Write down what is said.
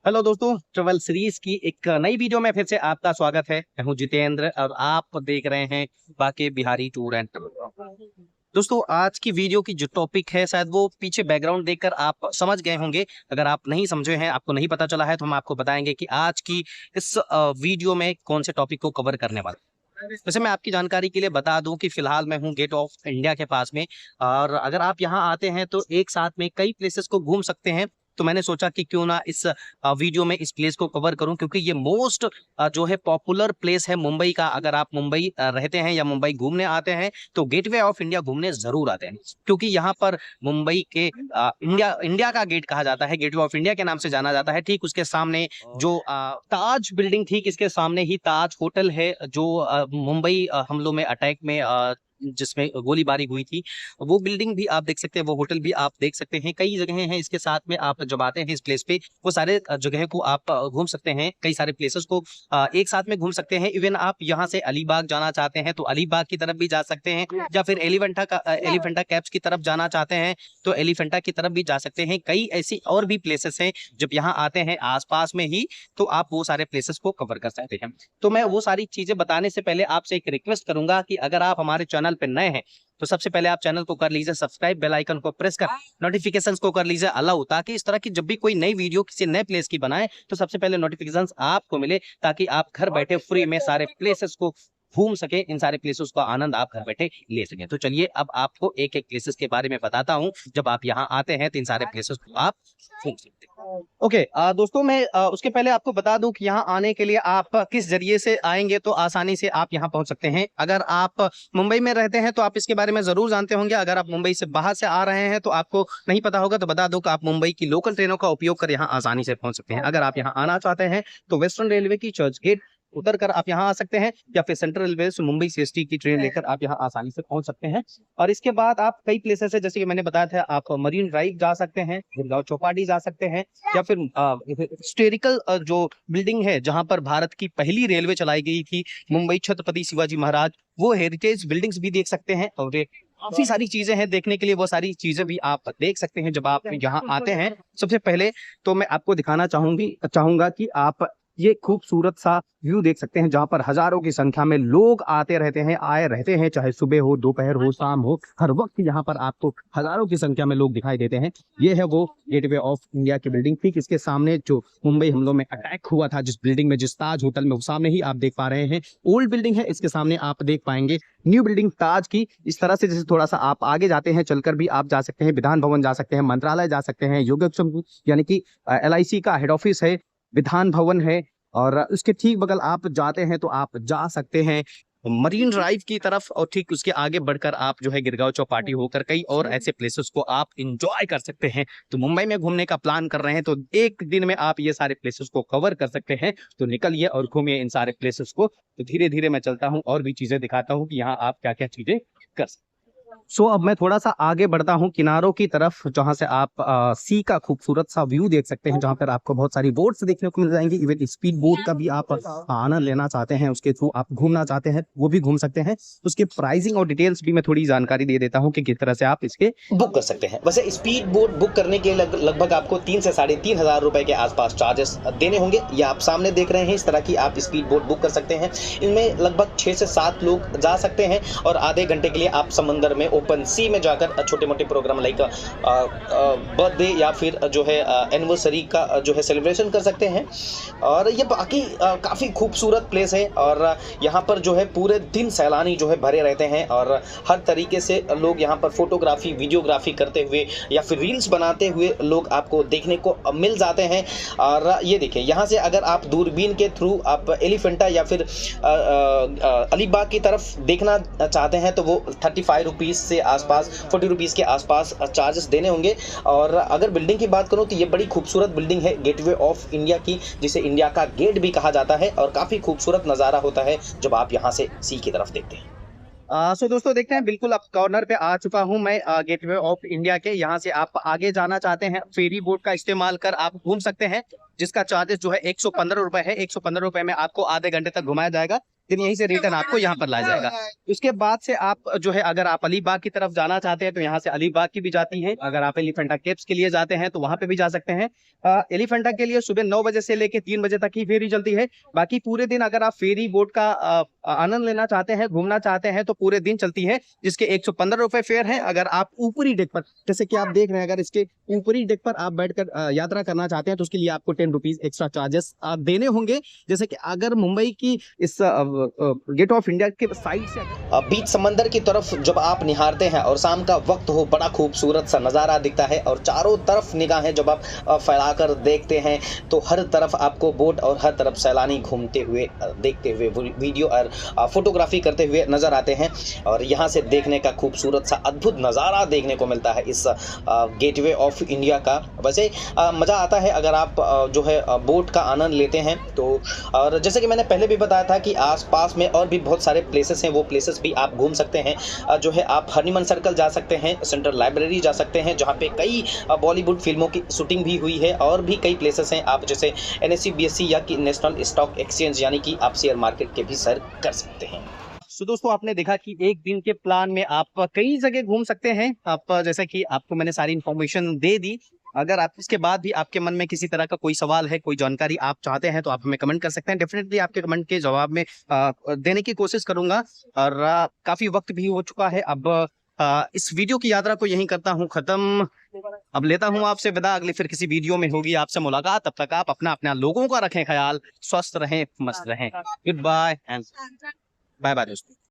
Hello दोस्तों, travel series की एक नई वीडियो में फिर से आपका स्वागत है। मैं हूं जितेंद्र और आप देख रहे हैं Banke Bihari tour and travel. दोस्तों, आज की वीडियो की जो टॉपिक है शायद वो पीछे बैकग्राउंड देखकर आप समझ गए होंगे। अगर आप नहीं समझे हैं, आपको नहीं पता चला है, तो हम आपको बताएंगे कि आज की इस वीडियो में कौन से टॉपिक को कवर करने वाले। वैसे मैं आपकी जानकारी के लिए बता दूं कि फिलहाल मैं हूं गेट ऑफ इंडिया के पास में। और अगर आप यहां आते हैं तो एक साथ में कई प्लेसेस को घूम सकते हैं। तो मैंने सोचा कि क्यों ना इस वीडियो में इस प्लेस को कवर करूं, क्योंकि ये मोस्ट जो है पॉपुलर प्लेस है मुंबई का। अगर आप मुंबई रहते हैं या मुंबई घूमने आते हैं तो गेटवे ऑफ इंडिया घूमने जरूर आते हैं, क्योंकि यहाँ पर मुंबई के इंडिया इंडिया का गेट कहा जाता है, गेटवे ऑफ इंडिया के नाम से जाना जाता है। ठीक उसके सामने जो ताज बिल्डिंग, ठीक इसके सामने ही ताज होटल है, जो मुंबई हमलों में अटैक में जिसमें गोलीबारी हुई थी, वो बिल्डिंग भी आप देख सकते हैं, वो होटल भी आप देख सकते हैं। कई जगह हैं इसके साथ में। आप जब आते हैं इस प्लेस पे, वो सारे जगह को आप घूम सकते हैं, कई सारे प्लेसेस को एक साथ में घूम सकते हैं। इवन आप यहाँ से अलीबाग जाना चाहते हैं तो अलीबाग की तरफ भी जा सकते हैं, या फिर एलिफेंटा कैव्स की तरफ जाना चाहते हैं तो एलिफेंटा की तरफ भी जा सकते हैं। कई ऐसी और भी प्लेसेस हैं, जब यहाँ आते हैं आसपास में ही तो आप वो सारे प्लेसेस को कवर कर सकते हैं। तो मैं वो सारी चीजें बताने से पहले आपसे एक रिक्वेस्ट करूंगा कि अगर आप हमारे चैनल पे नए हैं तो सबसे पहले आप चैनल को कर लीजिए सब्सक्राइब, बेल आइकन को प्रेस कर नोटिफिकेशंस को कर लीजिए अलाउ, ताकि इस तरह की जब भी कोई नई वीडियो किसी नए प्लेस की बनाए तो सबसे पहले नोटिफिकेशंस आपको मिले, ताकि आप घर बैठे फ्री में सारे प्लेसेस को घूम सके, इन सारे प्लेसेस का आनंद आप घर बैठे ले सके। तो चलिए अब आपको एक एक प्लेसेस के बारे में बताता हूँ। जब आप यहाँ आते हैं तो इन सारे प्लेसेस को आप घूम सकते हैं। ओके दोस्तों, मैं उसके पहले आपको बता दूं कि यहाँ आने के लिए आप किस जरिए से आएंगे तो आसानी से आप यहाँ पहुंच सकते हैं। अगर आप मुंबई में रहते हैं तो आप इसके बारे में जरूर जानते होंगे। अगर आप मुंबई से बाहर से आ रहे हैं तो आपको नहीं पता होगा, तो बता दो कि आप मुंबई की लोकल ट्रेनों का उपयोग कर यहाँ आसानी से पहुंच सकते हैं। अगर आप यहाँ आना चाहते हैं तो वेस्टर्न रेलवे की चर्च गेट उतर कर आप यहाँ आ सकते हैं, या फिर सेंट्रल रेलवे से मुंबई सीएसटी की ट्रेन लेकर आप यहाँ आसानी से पहुंच सकते हैं। और इसके बाद आप कई प्लेसेस है, जैसे कि मैंने बताया था, आप मरीन ड्राइव जा सकते हैं, गुड़गांव चौपाटी जा सकते हैं, या फिर हिस्टोरिकल जो बिल्डिंग है जहां पर भारत की पहली रेलवे चलाई गई थी, मुंबई छत्रपति शिवाजी महाराज, वो हेरिटेज बिल्डिंग्स भी देख सकते हैं। और काफी सारी चीजें हैं देखने के लिए, वो सारी चीजें भी आप देख सकते हैं जब आप यहाँ आते हैं। सबसे पहले तो मैं आपको दिखाना चाहूंगा कि आप ये खूबसूरत सा व्यू देख सकते हैं, जहां पर हजारों की संख्या में लोग आए रहते हैं, चाहे सुबह हो, दोपहर हो, शाम हो, हर वक्त यहाँ पर आपको हजारों की संख्या में लोग दिखाई देते हैं। ये है वो गेटवे ऑफ इंडिया की बिल्डिंग। ठीक इसके सामने जो मुंबई हमलों में अटैक हुआ था, जिस बिल्डिंग में, जिस ताज होटल में, वो सामने ही आप देख पा रहे हैं। ओल्ड बिल्डिंग है, इसके सामने आप देख पाएंगे न्यू बिल्डिंग ताज की। इस तरह से जैसे थोड़ा सा आप आगे जाते हैं, चलकर भी आप जा सकते हैं, विधान भवन जा सकते हैं, मंत्रालय जा सकते हैं, योगक्षेम यानी कि LIC का हेड ऑफिस है, विधान भवन है, और उसके ठीक बगल आप जाते हैं तो आप जा सकते हैं मरीन ड्राइव की तरफ। और ठीक उसके आगे बढ़कर आप जो है गिरगांव चौपाटी होकर कई और ऐसे प्लेसेस को आप एंजॉय कर सकते हैं। तो मुंबई में घूमने का प्लान कर रहे हैं तो एक दिन में आप ये सारे प्लेसेस को कवर कर सकते हैं। तो निकलिए और घूमिए इन सारे प्लेसेस को। तो धीरे धीरे मैं चलता हूँ और भी चीजें दिखाता हूँ कि यहाँ आप क्या क्या चीजें कर सकते हैं। अब मैं थोड़ा सा आगे बढ़ता हूँ किनारों की तरफ, जहां से आप सी का खूबसूरत सा व्यू देख सकते हैं, जहां पर आपको बहुत सारी बोट्स देखने को मिल जाएंगी। इवन स्पीड बोट का भी आप आनंद लेना चाहते हैं, उसके थ्रू आप घूमना चाहते हैं, वो भी घूम सकते हैं। उसके प्राइसिंग और डिटेल्स भी मैं थोड़ी जानकारी दे देता हूँ कि किस तरह से आप इसके बुक कर सकते हैं। वैसे स्पीड बोट बुक करने के लगभग आपको 3 से 3,500 रुपए के आसपास चार्जेस देने होंगे। ये आप सामने देख रहे हैं, इस तरह की आप स्पीड बोट बुक कर सकते हैं। इनमें लगभग 6 से 7 लोग जा सकते हैं, और आधे घंटे के लिए आप समंदर में ओपन सी में जाकर छोटे मोटे प्रोग्राम लाइक बर्थडे या फिर जो है एनिवर्सरी का जो है सेलिब्रेशन कर सकते हैं। और ये बाकी काफ़ी खूबसूरत प्लेस है, और यहाँ पर जो है पूरे दिन सैलानी जो है भरे रहते हैं, और हर तरीके से लोग यहाँ पर फोटोग्राफी, वीडियोग्राफी करते हुए या फिर रील्स बनाते हुए लोग आपको देखने को मिल जाते हैं। और ये देखिए, यहाँ से अगर आप दूरबीन के थ्रू आप एलिफेंटा या फिर अलीबाग की तरफ देखना चाहते हैं तो वो 35 रुपीज़ से आसपास, 40 रुपीज़ के आसपास चार्जेस देने होंगे। और अगर बिल्डिंग की बात करूं तो ये बड़ी खूबसूरत बिल्डिंग है गेटवे ऑफ इंडिया की, जिसे इंडिया का गेट भी कहा जाता है, और काफ़ी खूबसूरत नज़ारा होता है जब आप यहाँ से सी की तरफ देखते हैं। दोस्तों देखते हैं, बिल्कुल अब कॉर्नर पे आ चुका हूं मैं गेटवे ऑफ इंडिया के। यहाँ से आप आगे जाना चाहते हैं, फेरी बोट का इस्तेमाल कर आप घूम सकते हैं, जिसका चार्जेस जो है 115 रुपए है। 115 रुपए में आपको आधे घंटे तक घुमाया जाएगा। फिर यहीं से रिटर्न आपको यहाँ पर लाया जाएगा। उसके बाद से आप जो है अगर आप अलीबाग की तरफ जाना चाहते हैं तो यहाँ से अलीबाग की भी जाती है। अगर आप एलिफेंटा केव्स के लिए जाते हैं तो वहां पे भी जा सकते हैं। एलिफेंटा के लिए सुबह 9 बजे से लेके 3 बजे तक ही फेरी चलती है। बाकी पूरे दिन अगर आप फेरी बोट का आनंद लेना चाहते हैं, घूमना चाहते हैं तो पूरे दिन चलती है, जिसके 115 रुपए फेयर है। अगर आप ऊपरी डेक पर, जैसे कि आप देख रहे हैं, अगर इसके ऊपरी डेक पर आप बैठकर यात्रा करना चाहते हैं तो उसके लिए आपको 10 रुपीज एक्स्ट्रा चार्जेस देने होंगे। जैसे कि अगर मुंबई की इस गेट ऑफ इंडिया के साइड से बीच समंदर की तरफ जब आप निहारते हैं और शाम का वक्त हो, बड़ा खूबसूरत सा नज़ारा दिखता है और चारों तरफ निगाहें जब आप फैलाकर देखते हैं तो हर तरफ आपको बोट और हर तरफ सैलानी घूमते हुए देखते हुए वीडियो और फोटोग्राफी करते हुए नज़र आते हैं। और यहाँ से देखने का खूबसूरत सा अद्भुत नज़ारा देखने को मिलता है इस गेटवे ऑफ इंडिया का। वैसे मज़ा आता है अगर आप जो है बोट का आनंद लेते हैं तो। और जैसे कि मैंने पहले भी बताया था कि आसपास में और भी बहुत सारे प्लेसेस हैं, वो प्लेसेस भी आप घूम सकते हैं। जो है आप हनीमन सर्कल जा सकते हैं, सेंट्रल लाइब्रेरी जा सकते हैं जहाँ पे कई बॉलीवुड फिल्मों की शूटिंग भी हुई है, और भी कई प्लेसेस हैं आप जैसे NSE BSE या कि नेशनल स्टॉक एक्सचेंज यानी कि आप शेयर मार्केट के भी सैर कर सकते हैं। तो दोस्तों आपने देखा कि एक दिन के प्लान में आप कई जगह घूम सकते हैं। आप जैसे कि आपको मैंने सारी इन्फॉर्मेशन दे दी। अगर आप इसके बाद भी आपके मन में किसी तरह का कोई सवाल है, कोई जानकारी आप चाहते हैं तो आप हमें कमेंट कर सकते हैं। डेफिनेटली आपके कमेंट के जवाब में देने की कोशिश करूंगा। और काफी वक्त भी हो चुका है, अब इस वीडियो की यात्रा को यहीं करता हूं खत्म। अब लेता हूं आपसे विदा, अगली फिर किसी वीडियो में होगी आपसे मुलाकात। तब तक आप अपना लोगों का रखें ख्याल, स्वस्थ रहें, मस्त रहें। Good bye and bye bye दोस्तों।